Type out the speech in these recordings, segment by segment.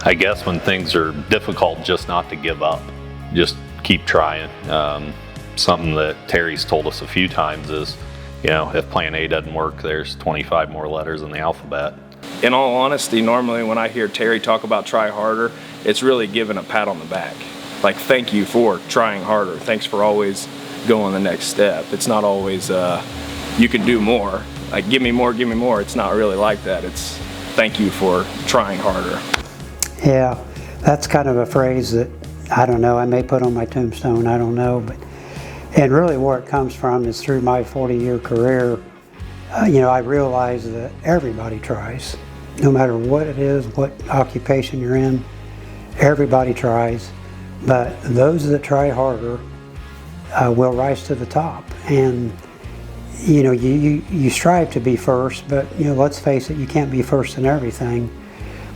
I guess when things are difficult, just not to give up, just keep trying. Something that Terry's told us a few times is, if plan A doesn't work, there's 25 more letters in the alphabet. In all honesty, normally when I hear Terry talk about try harder, it's really giving a pat on the back. Like, thank you for trying harder. Thanks for always going the next step. It's not always, you can do more. Like, give me more, give me more. It's not really like that. It's thank you for trying harder. Yeah, that's kind of a phrase that, I don't know, I may put on my tombstone, I don't know. And really where it comes from is through my 40-year career, I realize that everybody tries. No matter what it is, what occupation you're in, everybody tries. But those that try harder will rise to the top. And you strive to be first, but let's face it, you can't be first in everything.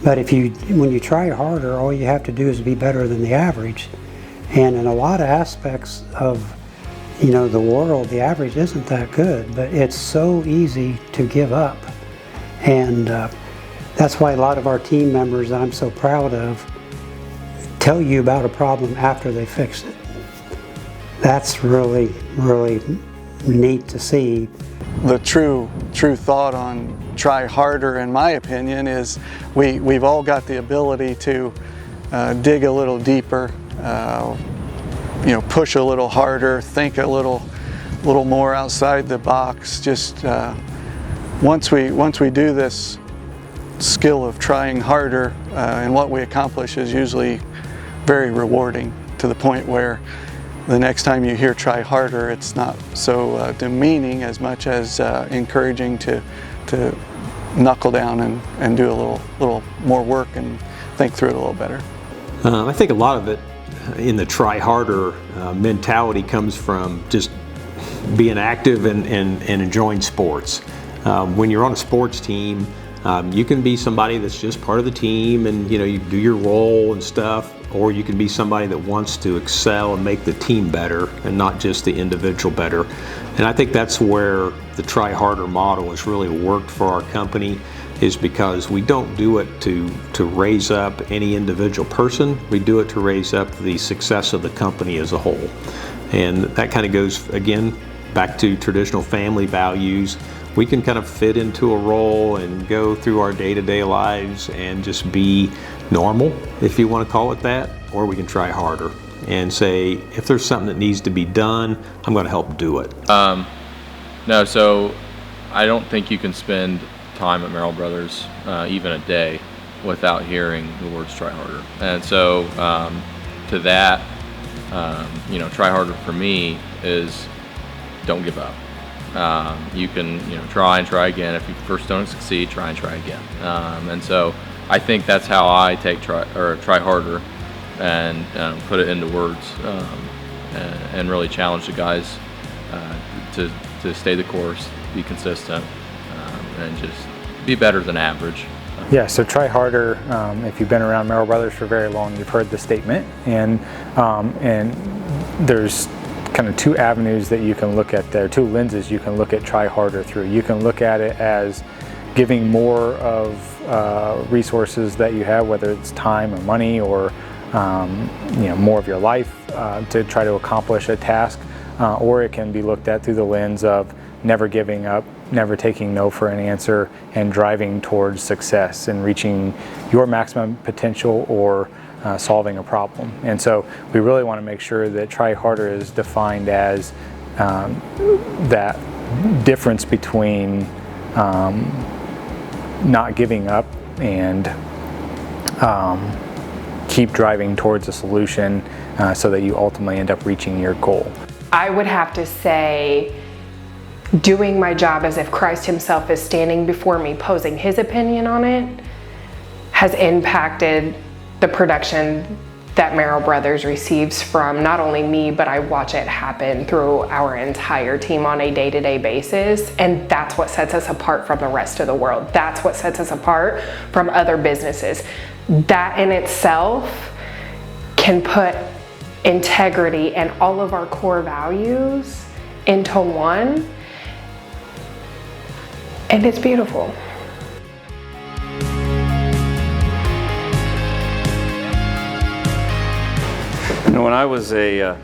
But when you try harder, all you have to do is be better than the average. And in a lot of aspects of the world, the average isn't that good, but it's so easy to give up. And that's why a lot of our team members that I'm so proud of tell you about a problem after they fix it. That's really, really neat to see. The true thought on try harder, in my opinion, is we've all got the ability to dig a little deeper, push a little harder, think a little more outside the box. Just once we do this skill of trying harder, and what we accomplish is usually very rewarding, to the point where the next time you hear try harder, it's not so demeaning as much as encouraging to knuckle down and do a little more work and think through it a little better. I think a lot of it in the try harder mentality comes from just being active and enjoying sports. When you're on a sports team, you can be somebody that's just part of the team and you do your role and stuff, or you can be somebody that wants to excel and make the team better and not just the individual better. And I think that's where the try harder model has really worked for our company, is because we don't do it to raise up any individual person. We do it to raise up the success of the company as a whole. And that kind of goes, again, back to traditional family values. We can kind of fit into a role and go through our day-to-day lives and just be normal, if you want to call it that, or we can try harder and say, if there's something that needs to be done, I'm going to help do it. No, so I don't think you can spend time at Merrill Brothers, even a day, without hearing the words try harder. And so to that, try harder for me is don't give up. You can try and try again. If you first don't succeed, try and try again. And so I think that's how I take try harder and put it into words, and really challenge the guys to stay the course, be consistent, and just be better than average. Yeah, so try harder. If you've been around Merrill Brothers for very long, you've heard the statement, and there's kind of two avenues that you can look at there, two lenses you can look at try harder through. You can look at it as giving more of resources that you have, whether it's time or money or more of your life to try to accomplish a task, or it can be looked at through the lens of never giving up, never taking no for an answer, and driving towards success and reaching your maximum potential or solving a problem. And so we really want to make sure that try harder is defined as that difference between not giving up and keep driving towards a solution so that you ultimately end up reaching your goal. I would have to say doing my job as if Christ himself is standing before me, posing his opinion on it, has impacted the production that Merrill Brothers receives from not only me, but I watch it happen through our entire team on a day-to-day basis. And that's what sets us apart from the rest of the world. That's what sets us apart from other businesses. That in itself can put integrity and all of our core values into one. And it's beautiful. When I was a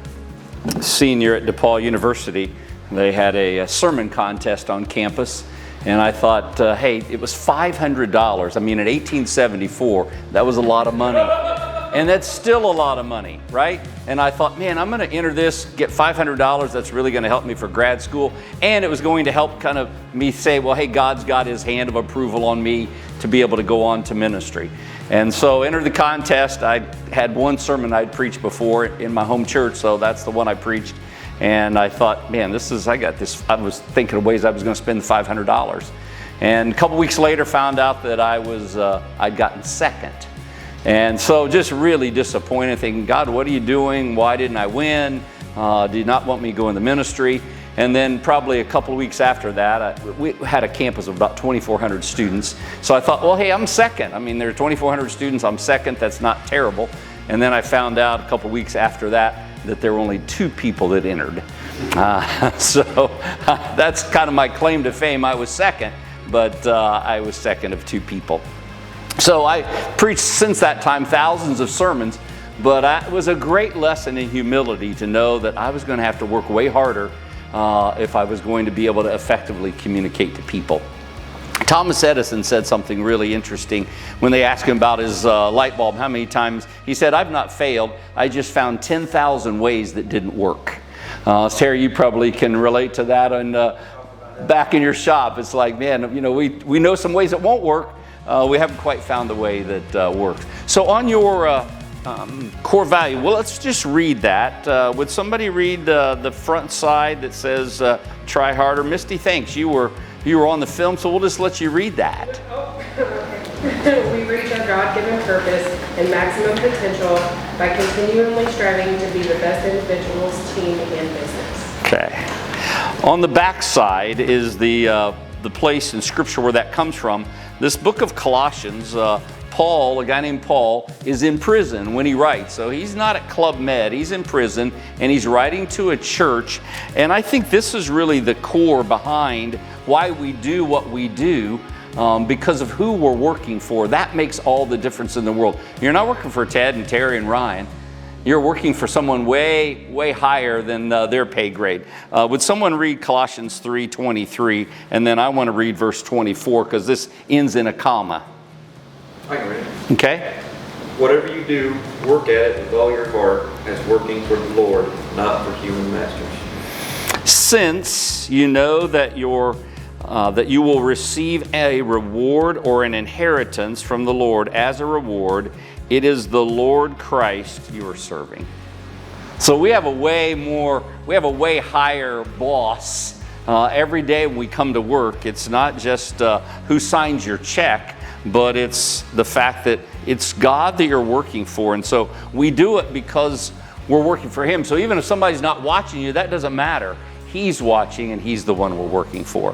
senior at DePaul University, they had a sermon contest on campus, and I thought, hey, it was $500. I mean, in 1874, that was a lot of money. And that's still a lot of money, right? And I thought, man, I'm going to enter this, get $500. That's really going to help me for grad school. And it was going to help kind of me say, well, hey, God's got his hand of approval on me to be able to go on to ministry. And so entered the contest. I had one sermon I'd preached before in my home church, so that's the one I preached. And I thought, man, I got this. I was thinking of ways I was going to spend the $500. And a couple weeks later found out that I'd gotten second. And so just really disappointed, thinking, God, what are you doing? Why didn't I win? Did you not want me to go in the ministry? And then probably a couple of weeks after that, we had a campus of about 2,400 students. So I thought, well, hey, I'm second. I mean, there are 2,400 students. I'm second. That's not terrible. And then I found out a couple of weeks after that there were only 2 people that entered. So that's kind of my claim to fame. I was second, but I was second of 2 people. So I preached since that time thousands of sermons, but it was a great lesson in humility to know that I was going to have to work way harder if I was going to be able to effectively communicate to people. Thomas Edison said something really interesting when they asked him about his light bulb, how many times. He said, I've not failed, I just found 10,000 ways that didn't work. Terry, you probably can relate to that. And back in your shop, it's like, man, we know some ways that won't work. We haven't quite found the way that works. So on your core value, well, let's just read that. Would somebody read the front side that says try harder? Misty, thanks. You were on the film, so we'll just let you read that. We reach our God-given purpose and maximum potential by continually striving to be the best individuals, team, and business. Okay. On the back side is the place in Scripture where that comes from. This book of Colossians, Paul, a guy named Paul, is in prison when he writes. So he's not at Club Med, he's in prison, and he's writing to a church. And I think this is really the core behind why we do what we do, because of who we're working for. That makes all the difference in the world. You're not working for Ted and Terry and Ryan. You're working for someone way, way higher than their pay grade. Would someone read Colossians 3:23? And then I want to read verse 24 because this ends in a comma. I can read it. Okay? Whatever you do, work at it with all your heart as working for the Lord, not for human masters. Since you know that that you will receive a reward or an inheritance from the Lord as a reward, it is the Lord Christ you are serving. So we have a way higher boss. Every day when we come to work, it's not just who signs your check, but it's the fact that it's God that you're working for. And so we do it because we're working for Him. So even if somebody's not watching you, that doesn't matter. He's watching and He's the one we're working for.